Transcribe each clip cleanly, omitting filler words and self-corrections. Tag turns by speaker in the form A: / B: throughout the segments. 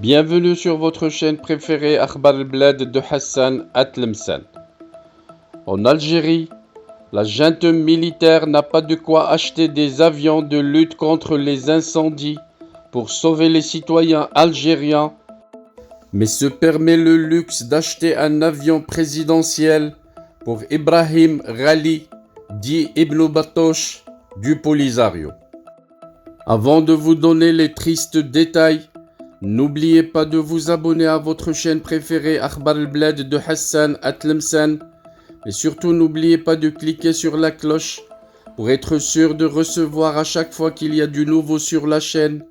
A: Bienvenue sur votre chaîne préférée Akhbar al-Blad de Hassan Atlemsan. En Algérie, la junte militaire n'a pas de quoi acheter des avions de lutte contre les incendies pour sauver les citoyens algériens, mais se permet le luxe d'acheter un avion présidentiel pour Ibrahim Ghali, dit Ibn Battush, du Polisario. Avant de vous donner les tristes détails, n'oubliez pas de vous abonner à votre chaîne préférée Akhbar al-Blad de Hassan Atlemsan. Et surtout n'oubliez pas de cliquer sur la cloche pour être sûr de recevoir à chaque fois qu'il y a du nouveau sur la chaîne,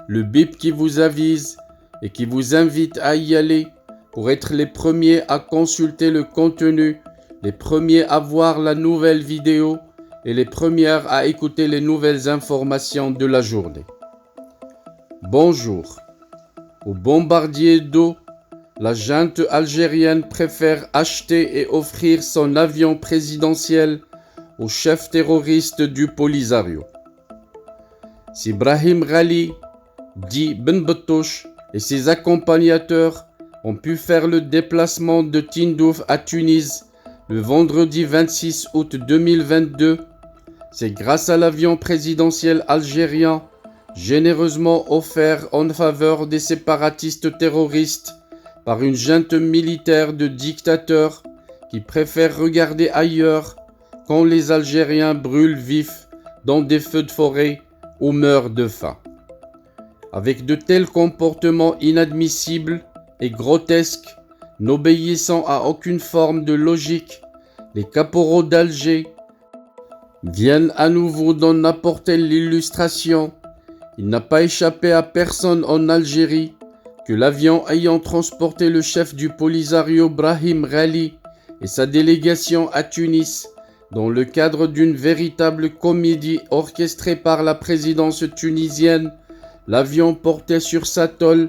A: le bip qui vous avise et qui vous invite à y aller pour être les premiers à consulter le contenu, les premiers à voir la nouvelle vidéo et les premières à écouter les nouvelles informations de la journée. Bonjour. Au bombardier d'eau, la junte algérienne préfère acheter et offrir son avion présidentiel au chef terroriste du Polisario. Si Ibrahim Ghali, dit Ben Battush, et ses accompagnateurs ont pu faire le déplacement de Tindouf à Tunis le vendredi 26 août 2022, c'est grâce à l'avion présidentiel algérien généreusement offert en faveur des séparatistes terroristes par une junte militaire de dictateurs qui préfèrent regarder ailleurs quand les Algériens brûlent vifs dans des feux de forêt ou meurent de faim. Avec de tels comportements inadmissibles et grotesques, n'obéissant à aucune forme de logique, les caporaux d'Alger viennent à nouveau d'en apporter l'illustration. Il n'a pas échappé à personne en Algérie que l'avion ayant transporté le chef du Polisario Ibrahim Ghali et sa délégation à Tunis, dans le cadre d'une véritable comédie orchestrée par la présidence tunisienne, l'avion portait sur sa tôle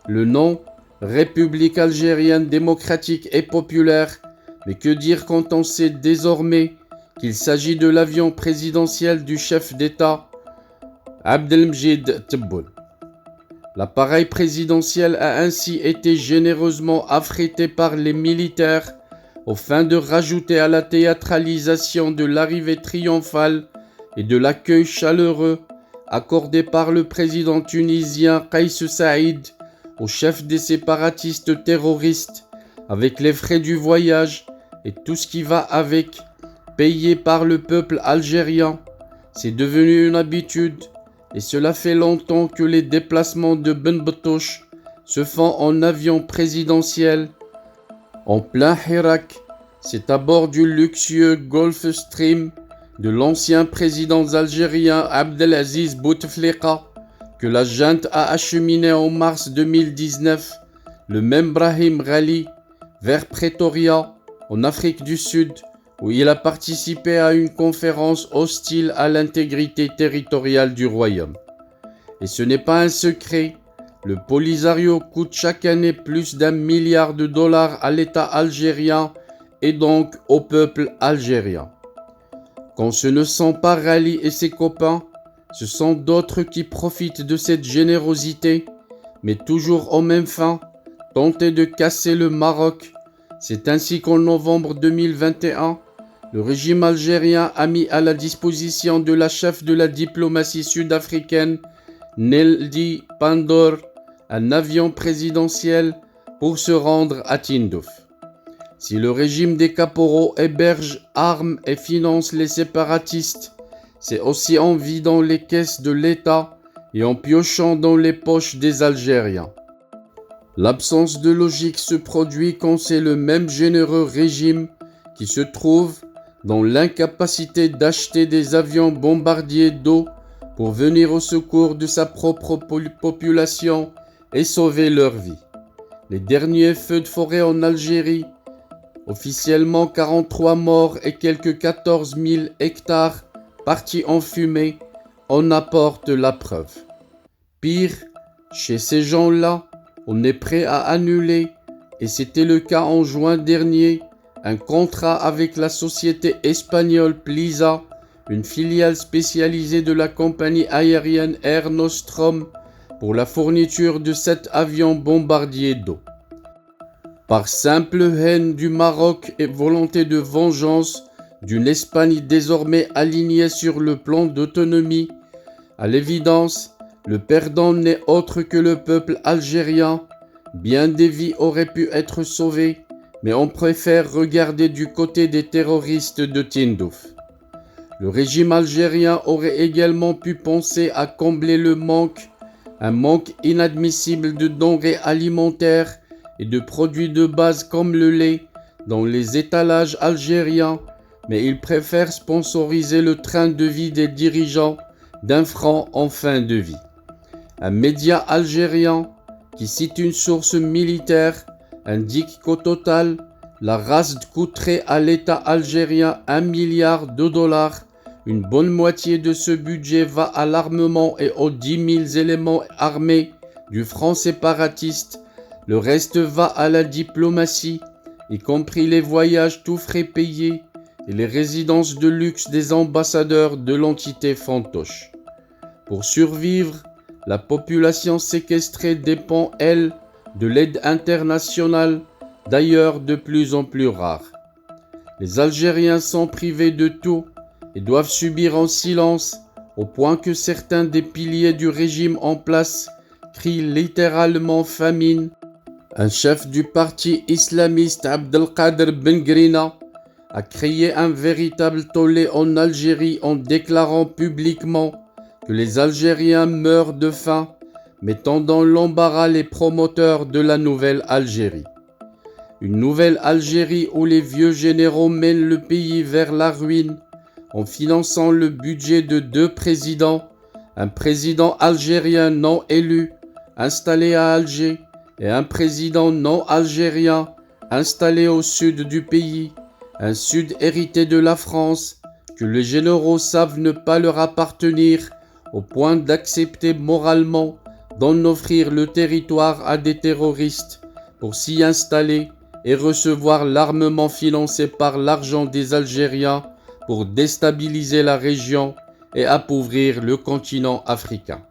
A: le nom République algérienne démocratique et populaire, mais que dire quand on sait désormais qu'il s'agit de l'avion présidentiel du chef d'État Abdelmjid Tebboune. L'appareil présidentiel a ainsi été généreusement affrété par les militaires aux fins de rajouter à la théâtralisation de l'arrivée triomphale et de l'accueil chaleureux accordé par le président tunisien Kais Saïd au chef des séparatistes terroristes, avec les frais du voyage et tout ce qui va avec, payés par le peuple algérien. C'est devenu une habitude. Et cela fait longtemps que les déplacements de Ben Battush se font en avion présidentiel. En plein Hirak, c'est à bord du luxueux Gulfstream de l'ancien président algérien Abdelaziz Bouteflika que la junte a acheminé en mars 2019 le même Ibrahim Ghali vers Pretoria, en Afrique du Sud, où il a participé à une conférence hostile à l'intégrité territoriale du royaume. Et ce n'est pas un secret, le Polisario coûte chaque année plus d'1 milliard de dollars à l'État algérien et donc au peuple algérien. Quand ce ne sont pas Ghali et ses copains, ce sont d'autres qui profitent de cette générosité, mais toujours aux mêmes fins, tenter de casser le Maroc. C'est ainsi qu'en novembre 2021, le régime algérien a mis à la disposition de la chef de la diplomatie sud-africaine, Neldi Pandor, un avion présidentiel pour se rendre à Tindouf. Si le régime des caporaux héberge, arme et finance les séparatistes, c'est aussi en vidant les caisses de l'État et en piochant dans les poches des Algériens. L'absence de logique se produit quand c'est le même généreux régime qui se trouve dans l'incapacité d'acheter des avions bombardiers d'eau pour venir au secours de sa propre population et sauver leur vie. Les derniers feux de forêt en Algérie, officiellement 43 morts et quelques 14 000 hectares partis en fumée, en apportent la preuve. Pire, chez ces gens-là, on est prêt à annuler, et c'était le cas en juin dernier, un contrat avec la société espagnole Plisa, une filiale spécialisée de la compagnie aérienne Air Nostrum, pour la fourniture de 7 avions bombardiers d'eau. Par simple haine du Maroc et volonté de vengeance d'une Espagne désormais alignée sur le plan d'autonomie, à l'évidence, le perdant n'est autre que le peuple algérien. Bien des vies auraient pu être sauvées, mais on préfère regarder du côté des terroristes de Tindouf. Le régime algérien aurait également pu penser à combler un manque inadmissible de denrées alimentaires et de produits de base comme le lait dans les étalages algériens, mais il préfère sponsoriser le train de vie des dirigeants d'un franc en fin de vie. Un média algérien qui cite une source militaire indique qu'au total, la RASD coûterait à l'État algérien 1 milliard de dollars. Une bonne moitié de ce budget va à l'armement et aux 10 000 éléments armés du front séparatiste. Le reste va à la diplomatie, y compris les voyages tout frais payés et les résidences de luxe des ambassadeurs de l'entité fantoche. Pour survivre, la population séquestrée dépend, elle, de l'aide internationale, d'ailleurs de plus en plus rare. Les Algériens sont privés de tout et doivent subir en silence, au point que certains des piliers du régime en place crient littéralement famine. Un chef du parti islamiste, Abdelkader Ben Grina, a créé un véritable tollé en Algérie en déclarant publiquement que les Algériens meurent de faim, mettant dans l'embarras les promoteurs de la nouvelle Algérie. Une nouvelle Algérie où les vieux généraux mènent le pays vers la ruine en finançant le budget de 2 présidents, un président algérien non élu installé à Alger et un président non algérien installé au sud du pays, un sud hérité de la France que les généraux savent ne pas leur appartenir au point d'accepter moralement d'en offrir le territoire à des terroristes pour s'y installer et recevoir l'armement financé par l'argent des Algériens pour déstabiliser la région et appauvrir le continent africain.